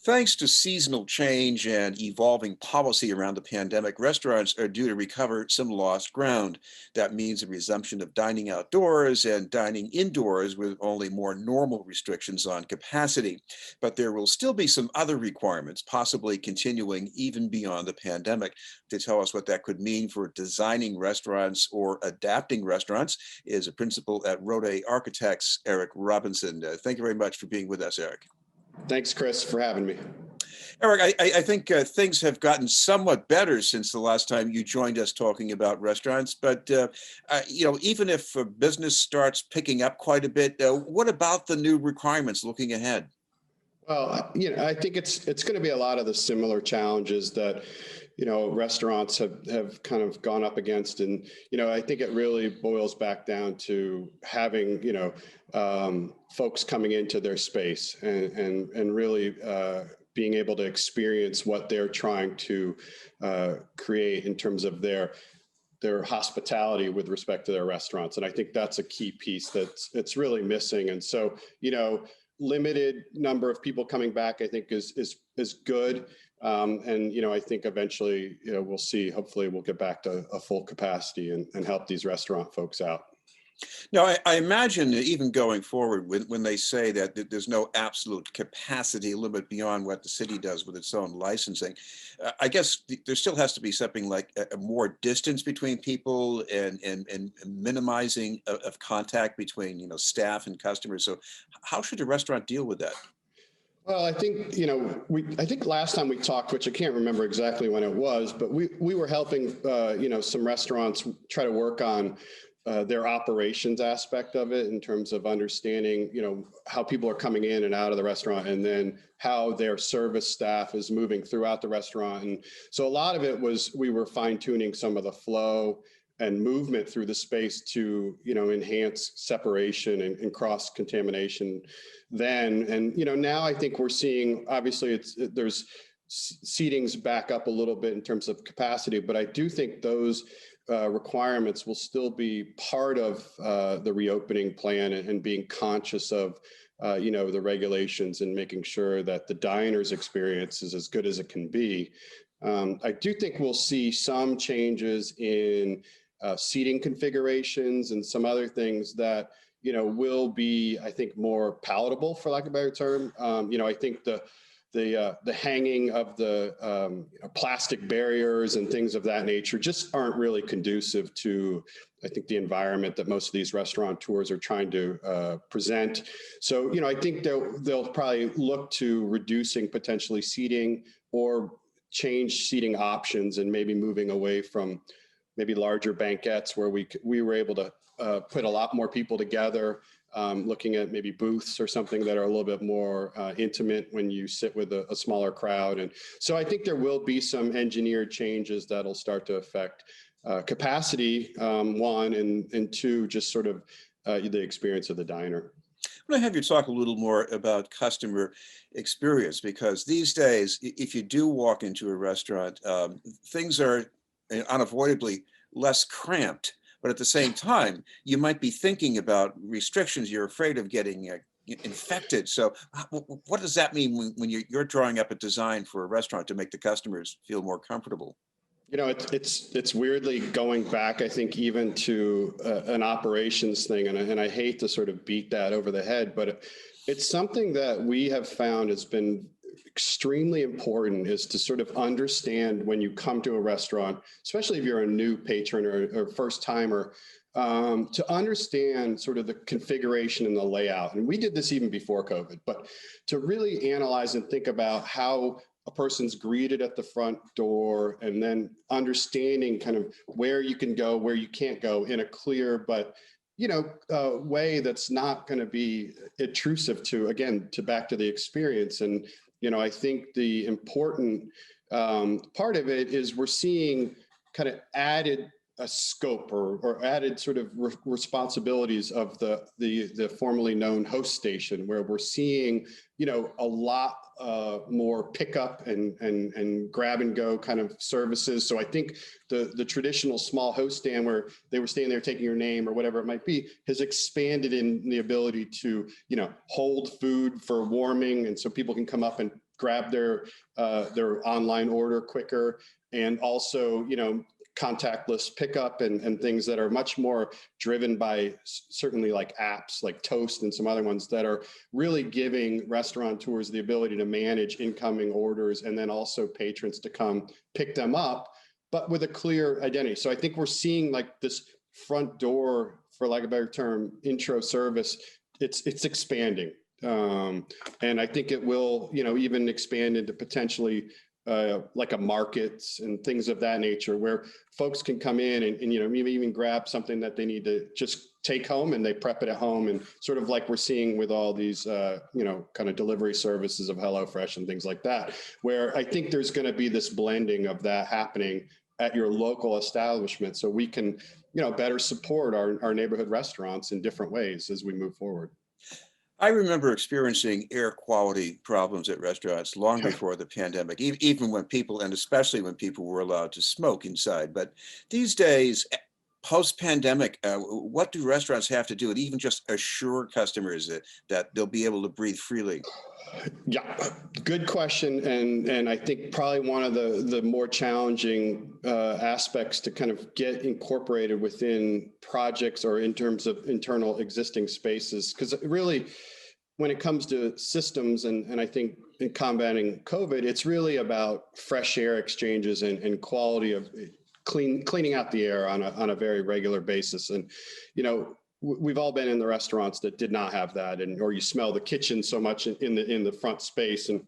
Thanks to seasonal change and evolving policy around the pandemic, restaurants are due to recover some lost ground. That means a resumption of dining outdoors and dining indoors with only more normal restrictions on capacity. But there will still be some other requirements, possibly continuing even beyond the pandemic. To tell us what that could mean for designing restaurants or adapting restaurants is a principal at Rode Architects, Eric Robinson. Thank you very much for being with us, Eric. Thanks, Chris, for having me. Eric, I think things have gotten somewhat better since the last time you joined us talking about restaurants. But even if business starts picking up quite a bit, what about the new requirements looking ahead? Well, I think it's going to be a lot of the similar challenges that, restaurants have kind of gone up against. And, I think it really boils back down to having, folks coming into their space and really being able to experience what they're trying to create in terms of their hospitality with respect to their restaurants. And I think that's a key piece that's really missing. And so, limited number of people coming back, I think is good. I think eventually, we'll see, hopefully we'll get back to a full capacity and help these restaurant folks out. Now, I imagine that even going forward, when they say that there's no absolute capacity limit beyond what the city does with its own licensing, I guess there still has to be something like a more distance between people and minimizing of contact between staff and customers. So, how should a restaurant deal with that? Well, I think, I think last time we talked, which I can't remember exactly when it was, but we were helping, some restaurants try to work on their operations aspect of it in terms of understanding, how people are coming in and out of the restaurant, and then how their service staff is moving throughout the restaurant. And so a lot of it was, we were fine tuning some of the flow and movement through the space to, enhance separation and cross contamination then. And, now I think we're seeing, obviously there's seating's back up a little bit in terms of capacity, but I do think those requirements will still be part of the reopening plan, and being conscious of the regulations and making sure that the diner's experience is as good as it can be. I do think we'll see some changes in seating configurations and some other things that will be, I think, more palatable, for lack of a better term. I think the hanging of the plastic barriers and things of that nature just aren't really conducive to, I think, the environment that most of these restaurateurs are trying to present. So, I think they'll probably look to reducing potentially seating, or change seating options, and maybe moving away from maybe larger banquettes where we were able to put a lot more people together. Looking at maybe booths or something that are a little bit more intimate when you sit with a smaller crowd. And so I think there will be some engineered changes that'll start to affect capacity, one, and two, just sort of the experience of the diner. I want to have you talk a little more about customer experience, because these days, if you do walk into a restaurant, things are unavoidably less cramped. But at the same time, you might be thinking about restrictions. You're afraid of getting infected. So what does that mean when you're drawing up a design for a restaurant to make the customers feel more comfortable? It's weirdly going back, I think, even to an operations thing. And I hate to sort of beat that over the head, but it's something that we have found has been extremely important, is to sort of understand when you come to a restaurant, especially if you're a new patron or first timer, to understand sort of the configuration and the layout. And we did this even before COVID, but to really analyze and think about how a person's greeted at the front door, and then understanding kind of where you can go, where you can't go, in a clear but way that's not going to be intrusive to, again, to back to the experience. And I think the important part of it is we're seeing kind of added scope or added sort of responsibilities of the formerly known host station, where we're seeing a lot more pickup and grab and go kind of services. So I think the traditional small host stand, where they were staying there taking your name or whatever it might be, has expanded in the ability to hold food for warming, and so people can come up and grab their online order quicker, and also, contactless pickup and things that are much more driven by certainly like apps like Toast and some other ones that are really giving restaurateurs the ability to manage incoming orders and then also patrons to come pick them up, but with a clear identity. So I think we're seeing like this front door, for lack of a better term, intro service. It's expanding. And I think it will, even expand into potentially like a markets and things of that nature, where folks can come in and maybe even grab something that they need to just take home, and they prep it at home, and sort of like we're seeing with all these kind of delivery services of HelloFresh and things like that, where I think there's going to be this blending of that happening at your local establishment, so we can better support our neighborhood restaurants in different ways as we move forward. I remember experiencing air quality problems at restaurants long before the pandemic, even when people, and especially when people were allowed to smoke inside. But these days, post-pandemic, what do restaurants have to do to even just assure customers that they'll be able to breathe freely? Yeah, good question. And I think probably one of the more challenging aspects to kind of get incorporated within projects or in terms of internal existing spaces, because really, when it comes to systems and I think in combating COVID, it's really about fresh air exchanges and quality of cleaning out the air on a very regular basis. And, we've all been in the restaurants that did not have that, or you smell the kitchen so much in the front space, and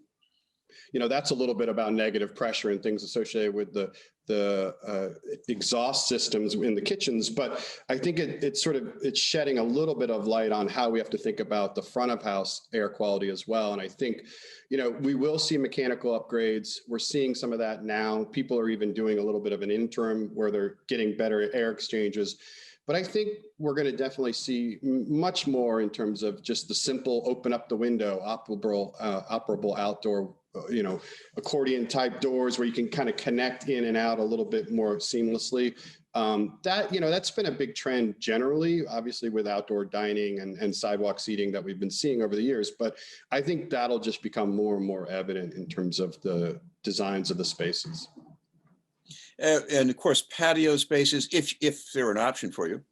that's a little bit about negative pressure and things associated with the exhaust systems in the kitchens. But I think it's shedding a little bit of light on how we have to think about the front of house air quality as well. And I think we will see mechanical upgrades. We're seeing some of that now. People are even doing a little bit of an interim where they're getting better air exchanges. But I think we're going to definitely see much more in terms of just the simple open up the window, operable outdoor, accordion type doors where you can kind of connect in and out a little bit more seamlessly. That's been a big trend generally, obviously with outdoor dining and sidewalk seating that we've been seeing over the years. But I think that'll just become more and more evident in terms of the designs of the spaces. And of course, patio spaces, if they're an option for you.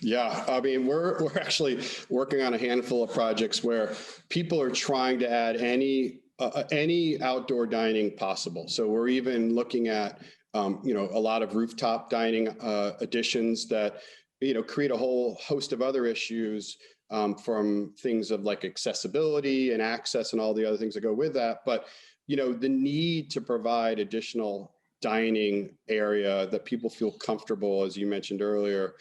Yeah, I mean, we're actually working on a handful of projects where people are trying to add any outdoor dining possible. So we're even looking at a lot of rooftop dining additions that create a whole host of other issues, from things of like accessibility and access and all the other things that go with that. But the need to provide additional dining area that people feel comfortable, as you mentioned earlier,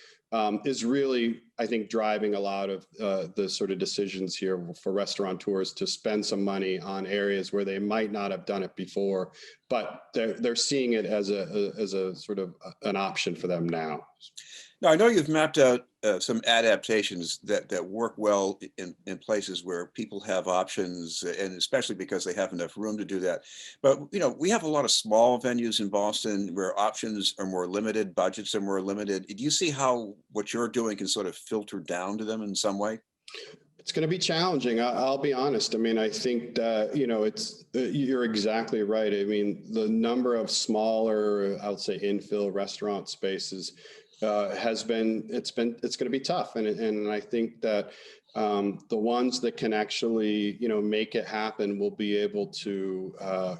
is really, I think, driving a lot of the sort of decisions here for restaurateurs to spend some money on areas where they might not have done it before, but they're seeing it as a sort of an option for them now. Now, I know you've mapped out some adaptations that work well in places where people have options, and especially because they have enough room to do that. But, we have a lot of small venues in Boston where options are more limited, budgets are more limited. Do you see how what you're doing can sort of filter down to them in some way? It's going to be challenging. I'll be honest. I mean, I think that, you're exactly right. I mean, the number of smaller, I would say, infill restaurant spaces it's going to be tough. And I think that the ones that can actually, make it happen will be able to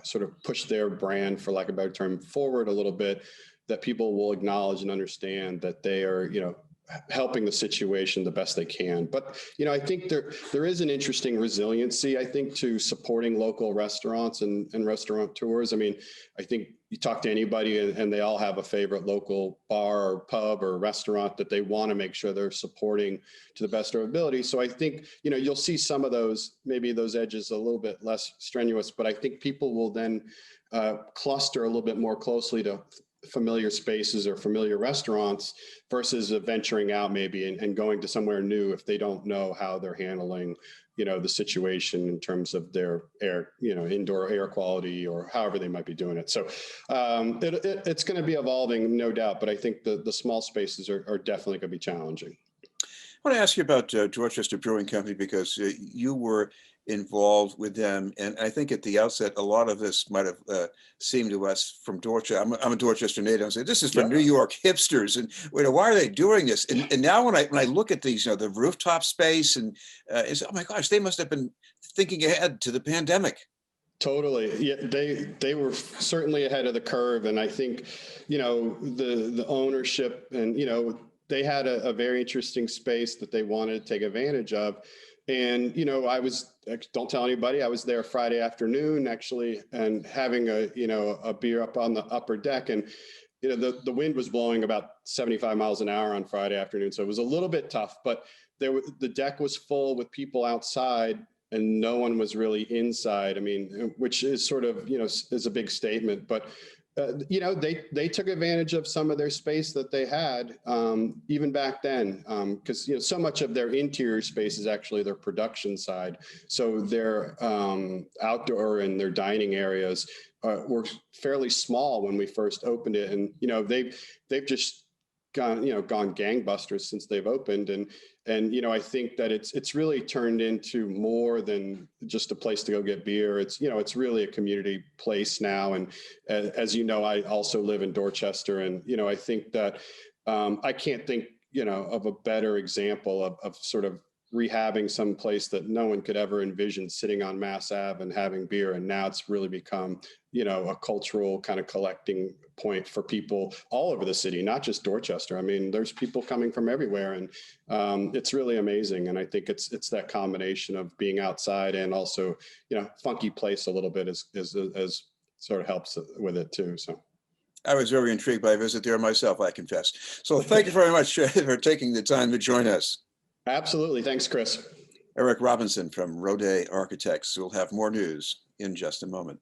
sort of push their brand, for lack of a better term, forward a little bit, that people will acknowledge and understand that they are, helping the situation the best they can. But, I think there is an interesting resiliency, I think, to supporting local restaurants and restaurateurs. I mean, I think you talk to anybody and they all have a favorite local bar or pub or restaurant that they want to make sure they're supporting to the best of their ability. So I think, you'll see some of maybe those edges a little bit less strenuous, but I think people will then cluster a little bit more closely to familiar spaces or familiar restaurants versus venturing out maybe and going to somewhere new if they don't know how they're handling, the situation in terms of their air, indoor air quality or however they might be doing it. So it's going to be evolving, no doubt, but I think the small spaces are definitely going to be challenging. I want to ask you about Dorchester Brewing Company, because you were involved with them. And I think at the outset, a lot of this might have seemed to us from Dorchester. I'm a Dorchester native. I say, this is for Yeah. New York hipsters, and why are they doing this? And now when I look at these, the rooftop space, and it's, oh my gosh, they must have been thinking ahead to the pandemic. Totally. Yeah, they were certainly ahead of the curve. And I think, the ownership and, they had a very interesting space that they wanted to take advantage of. And, don't tell anybody, I was there Friday afternoon actually, and having a beer up on the upper deck. And, the wind was blowing about 75 miles an hour on Friday afternoon. So it was a little bit tough, but the deck was full with people outside and no one was really inside. I mean, which is sort of, is a big statement, but they took advantage of some of their space that they had even back then, because so much of their interior space is actually their production side. So their outdoor and their dining areas were fairly small when we first opened it, and they've just gone gangbusters since they've opened. And I think that it's really turned into more than just a place to go get beer. It's really a community place now. And as I also live in Dorchester, and I think that I can't think of a better example of sort of rehabbing some place that no one could ever envision sitting on Mass Ave and having beer. And now it's really become a cultural kind of collecting point for people all over the city, not just Dorchester. I mean, there's people coming from everywhere, and it's really amazing. And I think it's that combination of being outside and also, funky place a little bit as sort of helps with it too. So I was very intrigued by a visit there myself, I confess. So thank you very much for taking the time to join us. Absolutely. Thanks, Chris. Eric Robinson from Roday Architects. We'll have more news in just a moment.